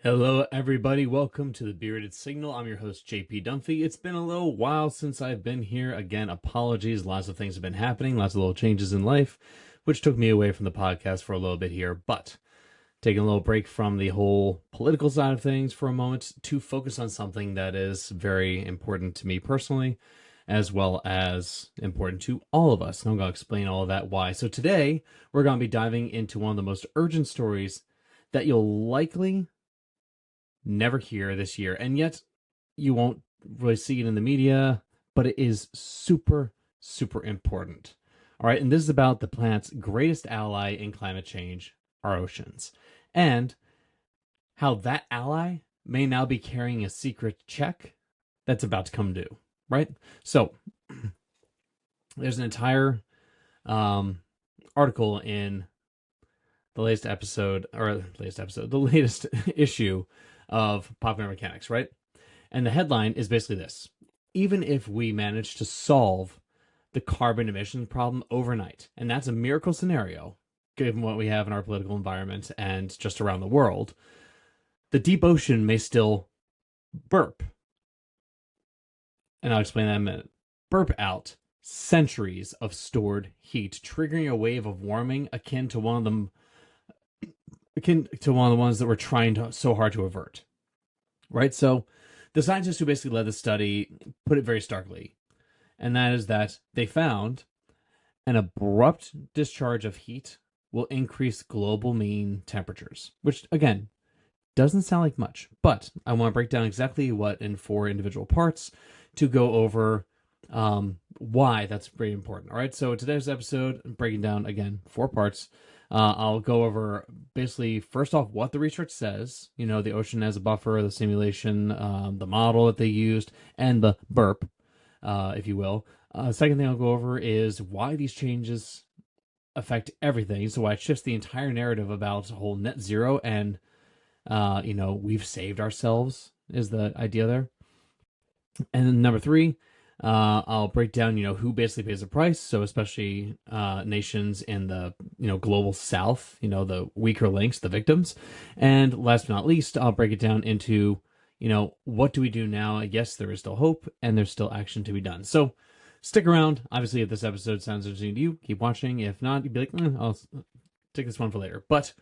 Hello, everybody. Welcome to the Bearded Signal. I'm your host, JP Dunphy. It's been a little while since I've been here. Again, apologies. Lots of things have been happening, lots of little changes in life, which took me away from the podcast for a little bit here. But taking a little break from the whole political side of things for a moment to focus on something that is very important to me personally, as well as important to all of us. And I'm going to explain all of that why. So today, we're going to be diving into one of the most urgent stories that you'll likely never hear this year, and yet you won't really see it in the media, but it is super, super important. All right, and this is about the planet's greatest ally in climate change, our oceans, and how that ally may now be carrying a secret check that's about to come due, right? So there's an entire article in the latest the latest issue of Popular Mechanics, right? And the headline is basically this: even if we manage to solve the carbon emission problem overnight, and that's a miracle scenario given what we have in our political environment and just around the world, the deep ocean may still burp. And I'll explain that in a minute. Burp out centuries of stored heat, triggering a wave of warming akin to one of the ones that we're trying so hard to avert. Right? So the scientists who basically led the study put it very starkly, and that is that they found an abrupt discharge of heat will increase global mean temperatures, which, again, doesn't sound like much, but I want to break down exactly what in 4 individual parts to go over why that's very important. All right, so today's episode, breaking down, again, 4 parts. I'll go over basically, first off, what the research says, the ocean as a buffer, the simulation, the model that they used, and the burp, if you will. Second thing I'll go over is why these changes affect everything. So why it shifts the entire narrative about the whole net zero and, we've saved ourselves is the idea there. And then number 3, I'll break down, who basically pays the price. So especially nations in the, global south, the weaker links, the victims. And last but not least, I'll break it down into, what do we do now? Yes, there is still hope and there's still action to be done. So stick around. Obviously, if this episode sounds interesting to you, keep watching. If not, you'd be like, I'll take this one for later. But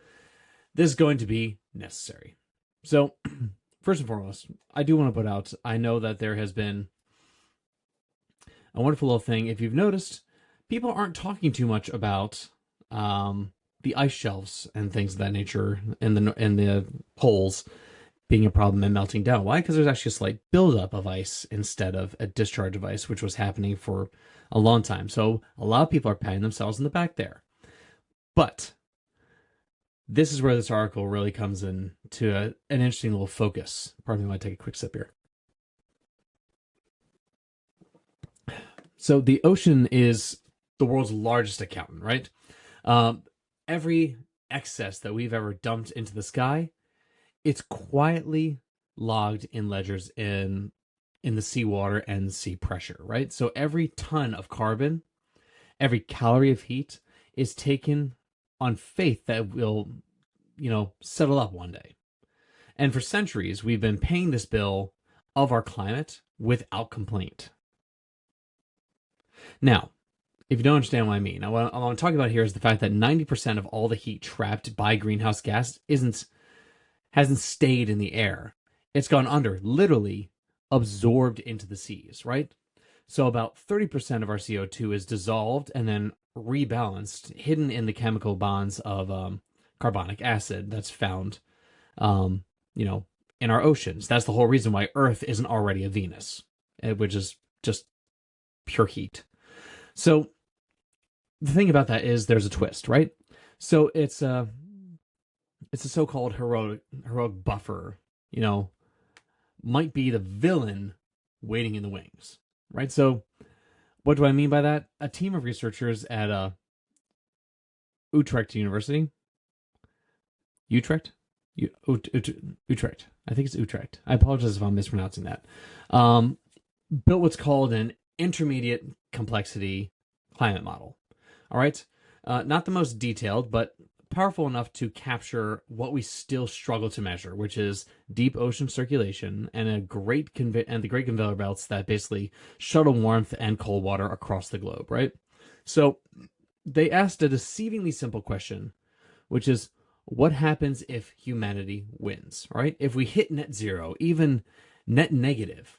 this is going to be necessary. So first and foremost, I do want to put out, I know that there has been a wonderful little thing. If you've noticed, people aren't talking too much about the ice shelves and things of that nature in the poles being a problem and melting down. Why? Because there's actually a slight buildup of ice instead of a discharge of ice, which was happening for a long time. So a lot of people are patting themselves in the back there. But this is where this article really comes in to an interesting little focus. Pardon me, I want to take a quick sip here. So the ocean is the world's largest accountant, right? Every excess that we've ever dumped into the sky, it's quietly logged in ledgers in the seawater and sea pressure, right? So every ton of carbon, every calorie of heat is taken on faith that will, settle up one day. And for centuries, we've been paying this bill of our climate without complaint. Now, if you don't understand what I mean, what I want to talk about here is the fact that 90% of all the heat trapped by greenhouse gas hasn't stayed in the air. It's gone under, literally absorbed into the seas, right? So about 30% of our CO2 is dissolved and then rebalanced, hidden in the chemical bonds of carbonic acid that's found, in our oceans. That's the whole reason why Earth isn't already a Venus, which is just pure heat. So the thing about that is there's a twist, right? So it's a so-called heroic buffer, might be the villain waiting in the wings, right? So what do I mean by that? A team of researchers at Utrecht University, Utrecht, I think it's Utrecht. I apologize if I'm mispronouncing that. Built what's called an intermediate complexity climate model. All right. Not the most detailed, but powerful enough to capture what we still struggle to measure, which is deep ocean circulation and the great conveyor belts that basically shuttle warmth and cold water across the globe, right? So they asked a deceivingly simple question, which is, what happens if humanity wins, right? If we hit net zero, even net negative,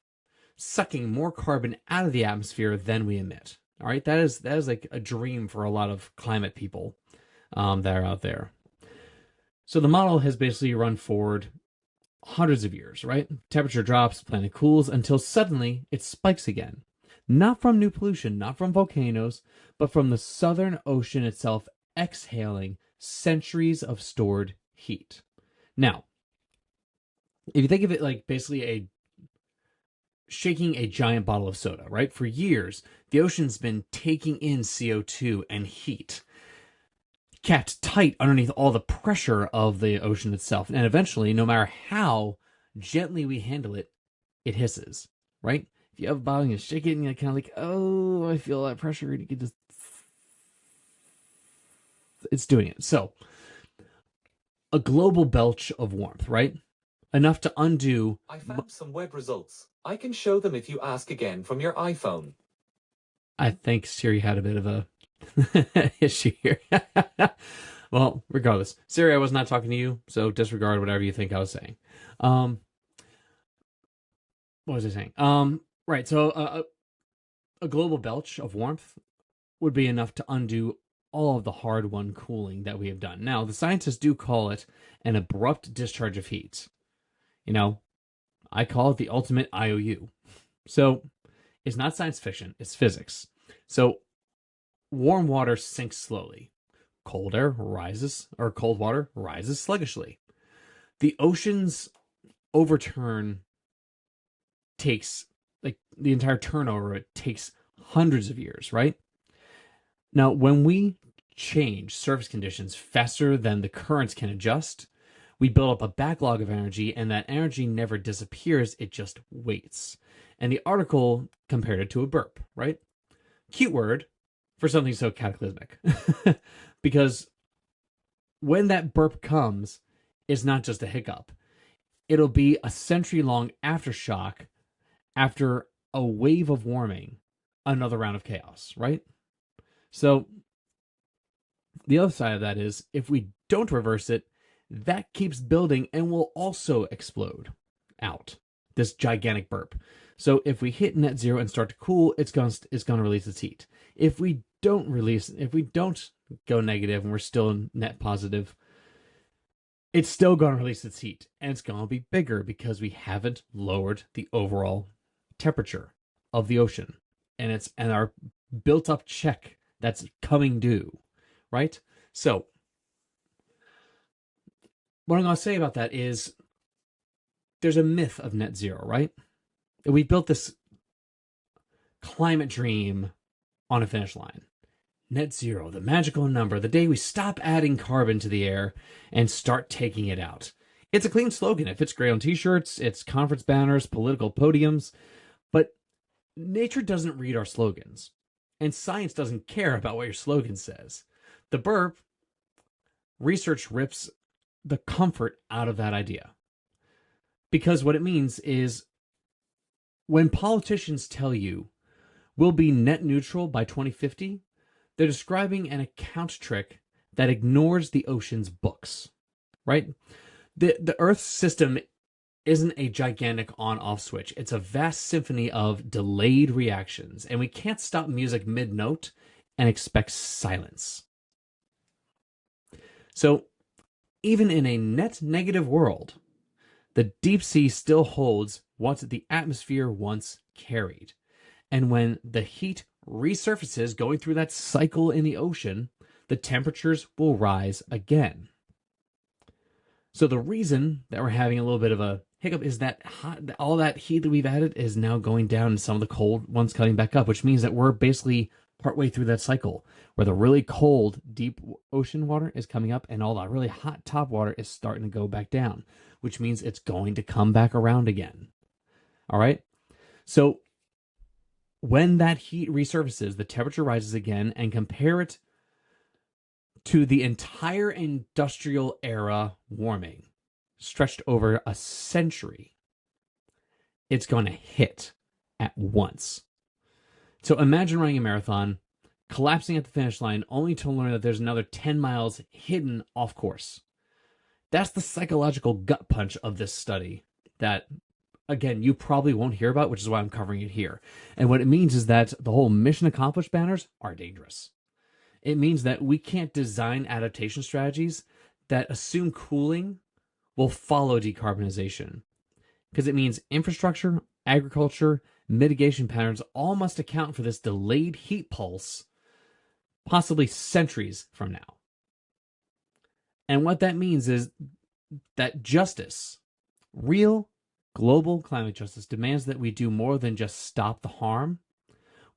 sucking more carbon out of the atmosphere than we emit. All right, that is like a dream for a lot of climate people that are out there. So the model has basically run forward hundreds of years, right? Temperature drops, planet cools until suddenly it spikes again. Not from new pollution, not from volcanoes, but from the Southern Ocean itself exhaling centuries of stored heat. Now, if you think of it like basically shaking a giant bottle of soda, right? For years, the ocean's been taking in CO2 and heat, kept tight underneath all the pressure of the ocean itself. And eventually, no matter how gently we handle it, it hisses, right? If you have a bottle and you shake it and you're kind of like, oh, I feel that pressure, and you can just, it's doing it. So, a global belch of warmth, right? Enough to undo. I found some web results. I can show them if you ask again from your iPhone. I think Siri had a bit of a issue here. Well, regardless, Siri, I was not talking to you, so disregard whatever you think I was saying. What was I saying? Right. So a global belch of warmth would be enough to undo all of the hard-won cooling that we have done. Now, the scientists do call it an abrupt discharge of heat. You know, I call it the ultimate IOU. So it's not science fiction, it's physics. So warm water sinks slowly. Cold water rises sluggishly. The ocean's overturn takes, like the entire turnover, it takes hundreds of years, right? Now, when we change surface conditions faster than the currents can adjust, we build up a backlog of energy, and that energy never disappears, it just waits. And the article compared it to a burp, right? Cute word for something so cataclysmic. Because when that burp comes, it's not just a hiccup. It'll be a century-long aftershock after a wave of warming, another round of chaos, right? So the other side of that is, if we don't reverse it, that keeps building and will also explode out, this gigantic burp. So if we hit net zero and start to cool, it's going to release its heat. If we don't go negative and we're still net positive, it's still going to release its heat, and it's going to be bigger because we haven't lowered the overall temperature of the ocean, and our built up check that's coming due, right? So what I'm going to say about that is, there's a myth of net zero, right? We built this climate dream on a finish line. Net zero, the magical number, the day we stop adding carbon to the air and start taking it out. It's a clean slogan. It fits great on t-shirts, it's conference banners, political podiums, but nature doesn't read our slogans, and science doesn't care about what your slogan says. The burp, research rips the comfort out of that idea. Because what it means is, when politicians tell you we'll be net neutral by 2050, they're describing an account trick that ignores the ocean's books, right? The Earth's system isn't a gigantic on-off switch. It's a vast symphony of delayed reactions, and we can't stop music mid-note and expect silence. So even in a net negative world, the deep sea still holds what the atmosphere once carried. And when the heat resurfaces going through that cycle in the ocean, the temperatures will rise again. So the reason that we're having a little bit of a hiccup is that all that heat that we've added is now going down, and some of the cold ones coming back up, which means that we're basically partway through that cycle where the really cold, deep ocean water is coming up and all that really hot top water is starting to go back down, which means it's going to come back around again. All right? So when that heat resurfaces, the temperature rises again, and compare it to the entire industrial era warming stretched over a century, it's going to hit at once. So imagine running a marathon, collapsing at the finish line, only to learn that there's another 10 miles hidden off course. That's the psychological gut punch of this study that, again, you probably won't hear about, which is why I'm covering it here. And what it means is that the whole mission accomplished banners are dangerous. It means that we can't design adaptation strategies that assume cooling will follow decarbonization. Because it means infrastructure, agriculture, mitigation patterns all must account for this delayed heat pulse, possibly centuries from now. And what that means is that justice, real global climate justice, demands that we do more than just stop the harm.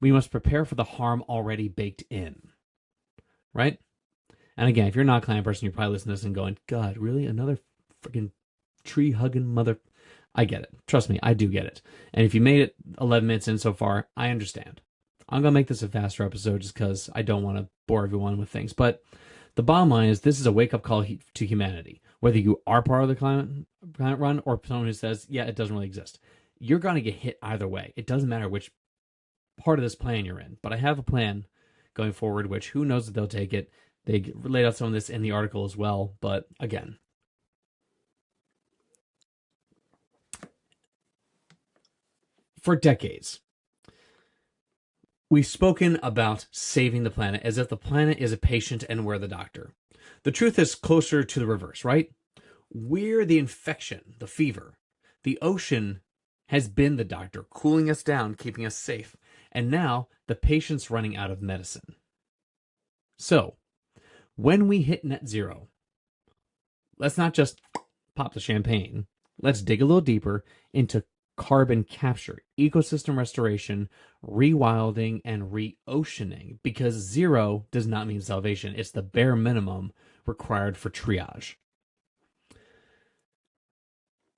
We must prepare for the harm already baked in. Right? And again, if you're not a climate person, you're probably listening to this and going, God, really? Another freaking tree-hugging mother... I get it. Trust me, I do get it. And if you made it 11 minutes in so far, I understand. I'm going to make this a faster episode just because I don't want to bore everyone with things. But the bottom line is this is a wake-up call to humanity. Whether you are part of the climate run or someone who says, yeah, it doesn't really exist. You're going to get hit either way. It doesn't matter which part of this plan you're in. But I have a plan going forward, which who knows if they'll take it. They laid out some of this in the article as well. But again, for decades, we've spoken about saving the planet as if the planet is a patient and we're the doctor. The truth is closer to the reverse, right? We're the infection, the fever. The ocean has been the doctor, cooling us down, keeping us safe. And now the patient's running out of medicine. So, when we hit net zero, let's not just pop the champagne. Let's dig a little deeper into carbon capture, ecosystem restoration, rewilding, and re-oceaning, because zero does not mean salvation. It's the bare minimum required for triage.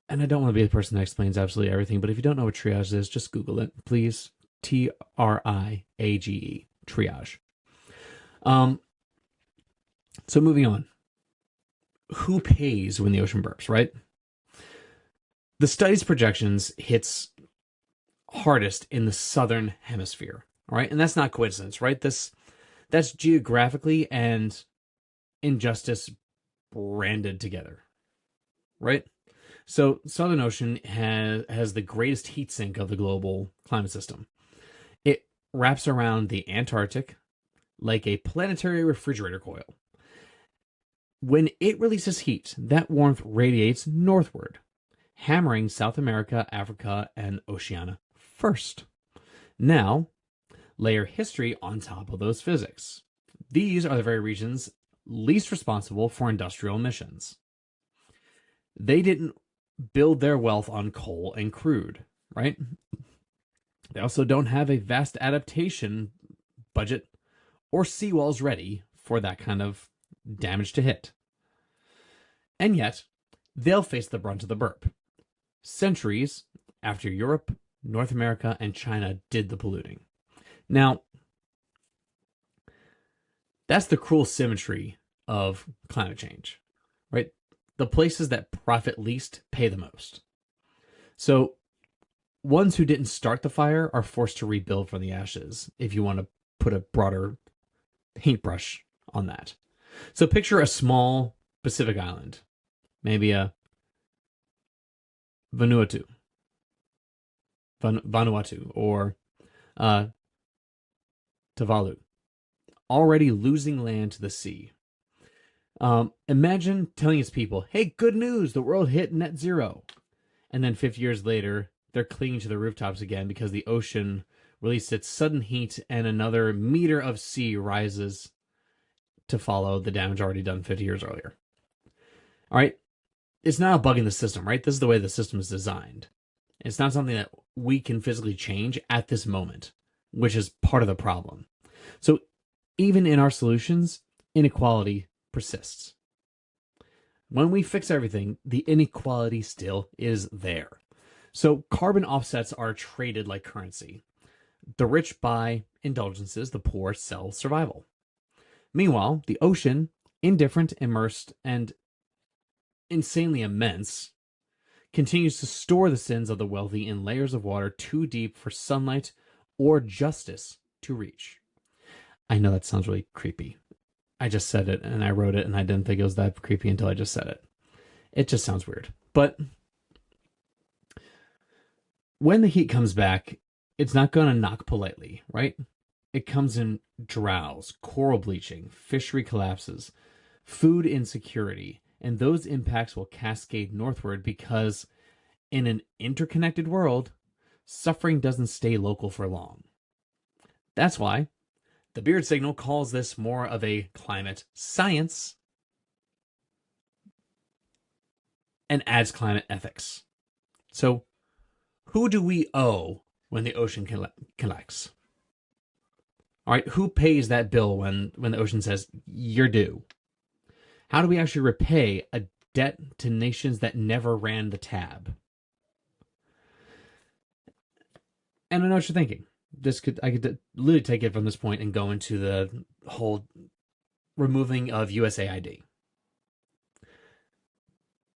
And I don't want to be the person that explains absolutely everything, but if you don't know what triage is, just Google it, please. Triage, triage. So moving on. Who pays when the ocean burps, right? The study's projections hits hardest in the southern hemisphere, all right? And that's not coincidence, right? That's geographically and injustice branded together, right? So Southern Ocean has the greatest heat sink of the global climate system. It wraps around the Antarctic like a planetary refrigerator coil. When it releases heat, that warmth radiates northward, hammering South America, Africa, and Oceania first. Now, layer history on top of those physics. These are the very regions least responsible for industrial emissions. They didn't build their wealth on coal and crude, right? They also don't have a vast adaptation budget or seawalls ready for that kind of damage to hit. And yet, they'll face the brunt of the burp centuries after Europe, North America, and China did the polluting. Now, that's the cruel symmetry of climate change, right? The places that profit least pay the most. So, ones who didn't start the fire are forced to rebuild from the ashes, if you want to put a broader paintbrush on that. So, picture a small Pacific island, maybe a Vanuatu, or Tuvalu, already losing land to the sea. Imagine telling its people, hey, good news, the world hit net zero. And then 50 years later, they're clinging to the rooftops again because the ocean released its sudden heat and another meter of sea rises to follow the damage already done 50 years earlier. All right. It's not a bug in the system, right? This is the way the system is designed. It's not something that we can physically change at this moment, which is part of the problem. So even in our solutions, inequality persists. When we fix everything, the inequality still is there. So carbon offsets are traded like currency. The rich buy indulgences, the poor sell survival. Meanwhile, the ocean, indifferent, immersed, and insanely immense, continues to store the sins of the wealthy in layers of water too deep for sunlight or justice to reach. I know that sounds really creepy. I just said it and I wrote it and I didn't think it was that creepy until I just said it. It just sounds weird. But when the heat comes back, it's not going to knock politely, right? It comes in droughts, coral bleaching, fishery collapses, food insecurity, and those impacts will cascade northward because in an interconnected world, suffering doesn't stay local for long. That's why the Beard Signal calls this more of a climate science and adds climate ethics. So, who do we owe when the ocean collects? All right, who pays that bill when the ocean says you're due? How do we actually repay a debt to nations that never ran the tab? And I know what you're thinking. I could literally take it from this point and go into the whole removing of USAID.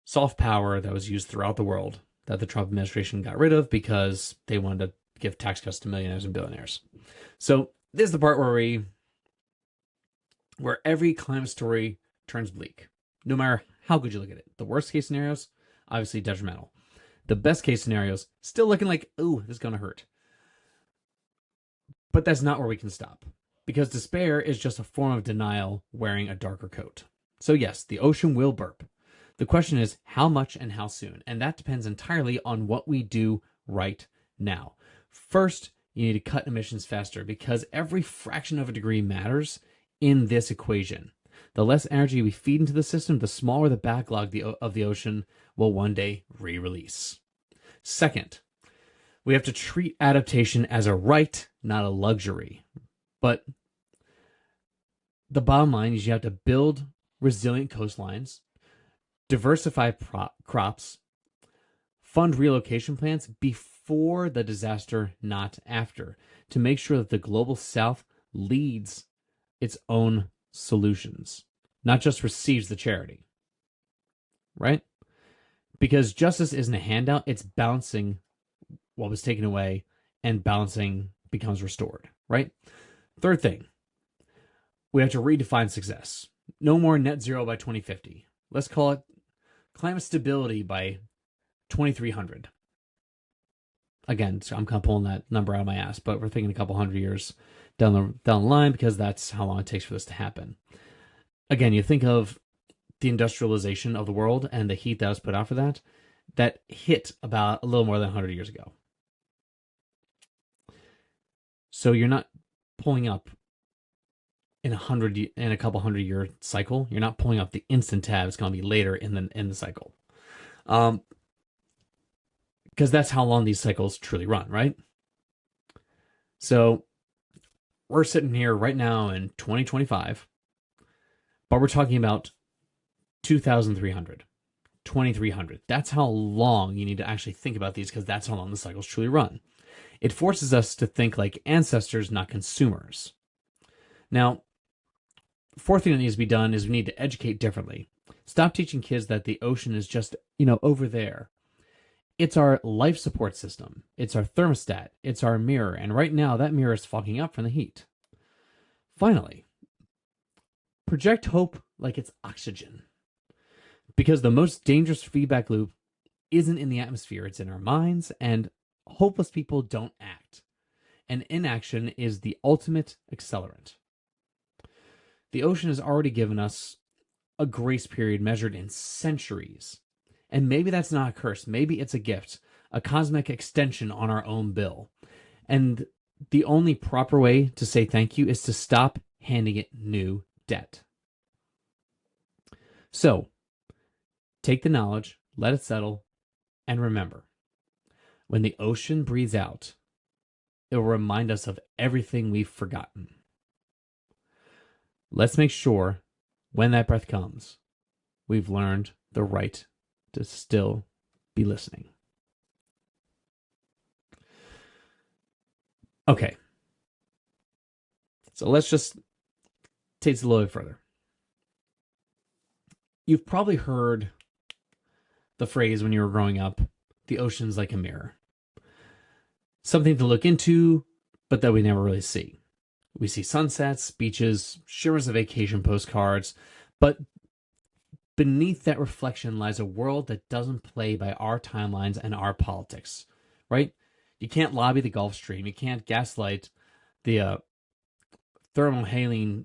Soft power that was used throughout the world that the Trump administration got rid of because they wanted to give tax cuts to millionaires and billionaires. So this is the part where every climate story turns bleak, no matter how good you look at it. The worst case scenarios, obviously detrimental. The best case scenarios, still looking like, ooh, this is going to hurt. But that's not where we can stop, because despair is just a form of denial wearing a darker coat. So yes, the ocean will burp. The question is how much and how soon, and that depends entirely on what we do right now. First, you need to cut emissions faster because every fraction of a degree matters in this equation. The less energy we feed into the system, the smaller the backlog of the ocean will one day re-release. Second, we have to treat adaptation as a right, not a luxury. But the bottom line is you have to build resilient coastlines, diversify crops, fund relocation plans before the disaster, not after, to make sure that the global south leads its own solutions, not just receives the charity. Right? Because justice isn't a handout, it's balancing what was taken away, and balancing becomes restored, right? Third thing, we have to redefine success. No more net zero by 2050. Let's call it climate stability by 2300. Again, so I'm kind of pulling that number out of my ass, but we're thinking a couple hundred years down the line because that's how long it takes for this to happen. Again, you think of the industrialization of the world and the heat that was put out for that hit about a little more than 100 years ago. So you're not pulling up in a couple 100-year cycle. You're not pulling up the instant tab. It's going to be later in the cycle, because that's how long these cycles truly run, right? So we're sitting here right now in 2025, but we're talking about 2,300, 2,300. That's how long you need to actually think about these, because that's how long the cycles truly run. It forces us to think like ancestors, not consumers. Now, the fourth thing that needs to be done is we need to educate differently. Stop teaching kids that the ocean is just, over there. It's our life support system. It's our thermostat. It's our mirror. And right now, that mirror is fogging up from the heat. Finally, project hope like it's oxygen. Because the most dangerous feedback loop isn't in the atmosphere, it's in our minds, and hopeless people don't act. And inaction is the ultimate accelerant. The ocean has already given us a grace period measured in centuries. And maybe that's not a curse. Maybe it's a gift, a cosmic extension on our own bill. And the only proper way to say thank you is to stop handing it new debt. So, take the knowledge, let it settle, and remember, when the ocean breathes out, it will remind us of everything we've forgotten. Let's make sure, when that breath comes, we've learned the right to still be listening. Okay. So let's just takes it a little bit further. You've probably heard the phrase when you were growing up, the ocean's like a mirror. Something to look into, but that we never really see. We see sunsets, beaches, shimmers of vacation postcards, but beneath that reflection lies a world that doesn't play by our timelines and our politics, right? You can't lobby the Gulf Stream. You can't gaslight the thermohaline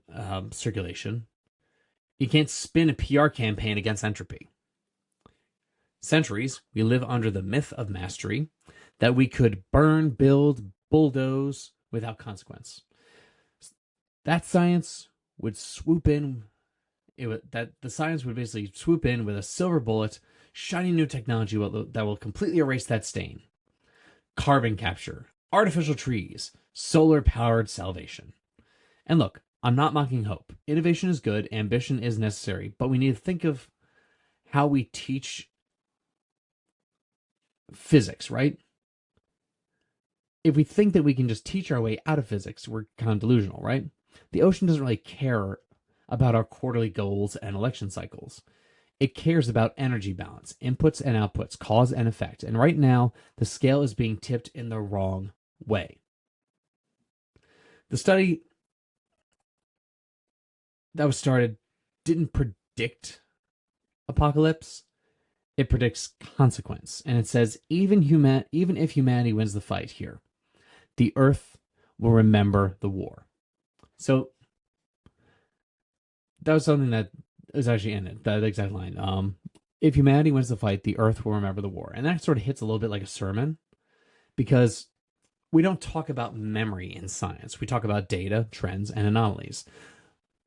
circulation. You can't spin a PR campaign against entropy. Centuries, we live under the myth of mastery, that we could burn, build, bulldoze without consequence. That science would swoop in. The science would basically swoop in with a silver bullet, shining new technology that will completely erase that stain. Carbon capture, artificial trees, solar-powered salvation. And look, I'm not mocking hope. Innovation is good, ambition is necessary, but we need to think of how we teach physics, right? If we think that we can just teach our way out of physics, we're kind of delusional, right? The ocean doesn't really care about our quarterly goals and election cycles. It cares about energy balance, inputs and outputs, cause and effect. And right now, the scale is being tipped in the wrong way. The study that was started didn't predict apocalypse. It predicts consequence. And it says, even if humanity wins the fight here, the earth will remember the war. So that was something that is actually in it, that exact line. If humanity wins the fight, the earth will remember the war. And that sort of hits a little bit like a sermon, because we don't talk about memory in science. We talk about data, trends, and anomalies.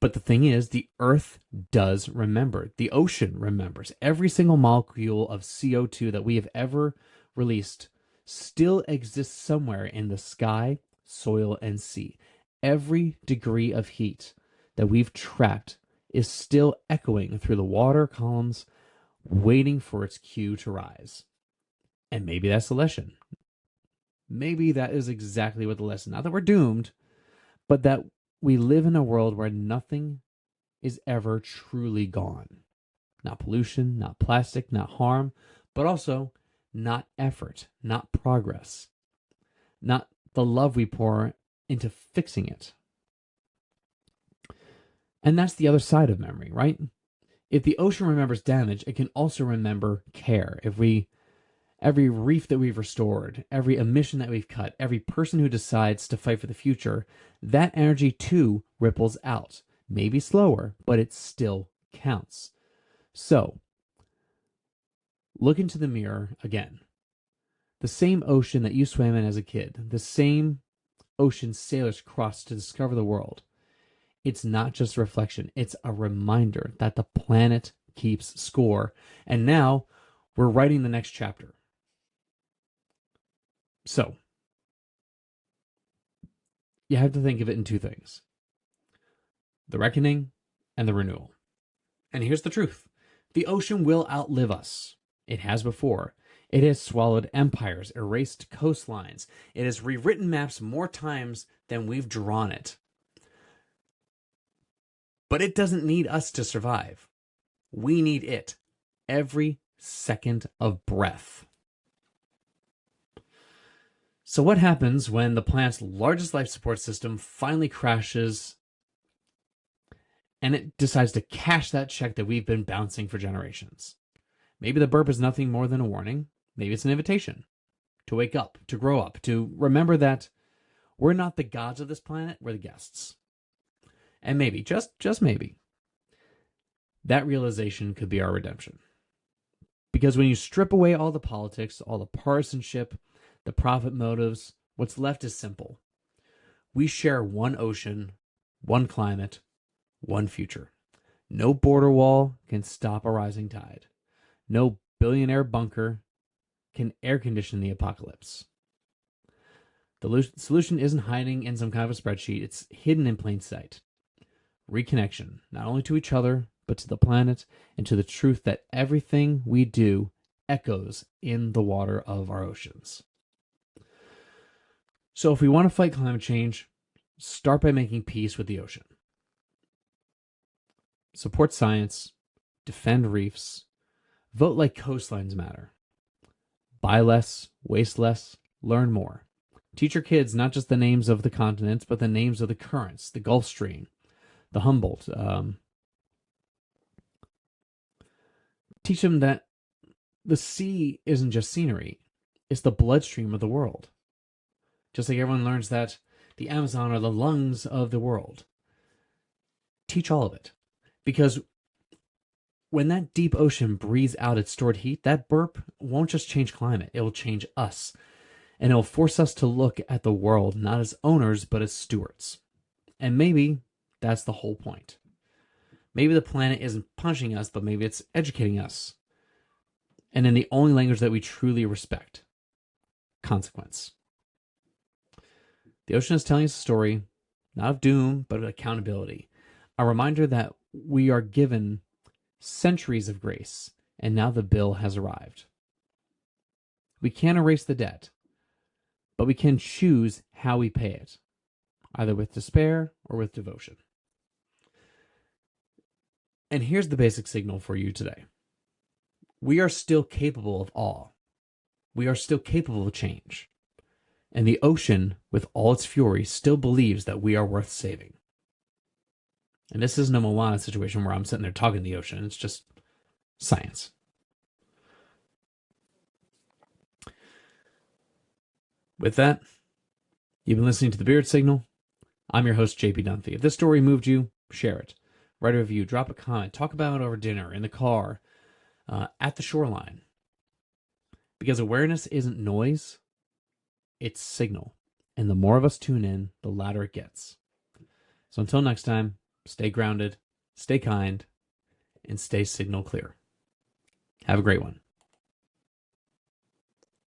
But the thing is, the earth does remember. The ocean remembers. Every single molecule of CO2 that we have ever released still exists somewhere in the sky, soil, and sea. Every degree of heat that we've trapped is still echoing through the water columns, waiting for its cue to rise. And maybe that's the lesson. Maybe that is exactly what the lesson, not that we're doomed, but that we live in a world where nothing is ever truly gone. Not pollution, not plastic, not harm, but also not effort, not progress, not the love we pour into fixing it. And that's the other side of memory, right? If the ocean remembers damage, it can also remember care. Every reef that we've restored, every emission that we've cut, every person who decides to fight for the future, that energy too ripples out. Maybe slower, but it still counts. So, look into the mirror again. The same ocean that you swam in as a kid, the same ocean sailors crossed to discover the world. It's not just a reflection, it's a reminder that the planet keeps score. And now we're writing the next chapter. So, you have to think of it in two things: the reckoning and the renewal. And here's the truth: the ocean will outlive us. It has before. It has swallowed empires, erased coastlines. It has rewritten maps more times than we've drawn it. But it doesn't need us to survive. We need it every second of breath. So what happens when the planet's largest life support system finally crashes and it decides to cash that check that we've been bouncing for generations? Maybe the burp is nothing more than a warning. Maybe it's an invitation to wake up, to grow up, to remember that we're not the gods of this planet, we're the guests. And maybe, just maybe, that realization could be our redemption. Because when you strip away all the politics, all the partisanship, the profit motives, what's left is simple. We share one ocean, one climate, one future. No border wall can stop a rising tide. No billionaire bunker can air condition the apocalypse. The solution isn't hiding in some kind of a spreadsheet. It's hidden in plain sight. Reconnection, not only to each other, but to the planet and to the truth that everything we do echoes in the water of our oceans. So if we want to fight climate change, start by making peace with the ocean. support science, defend reefs, vote like coastlines matter, buy less, waste less, learn more. Teach your kids not just the names of the continents, but the names of the currents, the Gulf Stream, the Humboldt. Teach them that the sea isn't just scenery, it's the bloodstream of the world. Just like everyone learns that the Amazon are the lungs of the world. Teach all of it. Because when that deep ocean breathes out its stored heat, that burp won't just change climate, it will change us. And it will force us to look at the world not as owners, but as stewards. And maybe that's the whole point. Maybe the planet isn't punishing us, but maybe it's educating us. And in the only language that we truly respect, consequence. The ocean is telling us a story, not of doom, but of accountability. A reminder that we are given centuries of grace, and now the bill has arrived. We can't erase the debt, but we can choose how we pay it, either with despair or with devotion. And here's the basic signal for you today. We are still capable of awe. We are still capable of change. And the ocean, with all its fury, still believes that we are worth saving. And this isn't a Moana situation where I'm sitting there talking to the ocean. It's just science. With that, you've been listening to The Beard Signal. I'm your host, JP Dunphy. If this story moved you, share it. Write a review, drop a comment, talk about it over dinner, in the car, at the shoreline. Because awareness isn't noise, it's signal. And the more of us tune in, the louder it gets. So until next time, stay grounded, stay kind, and stay signal clear. Have a great one.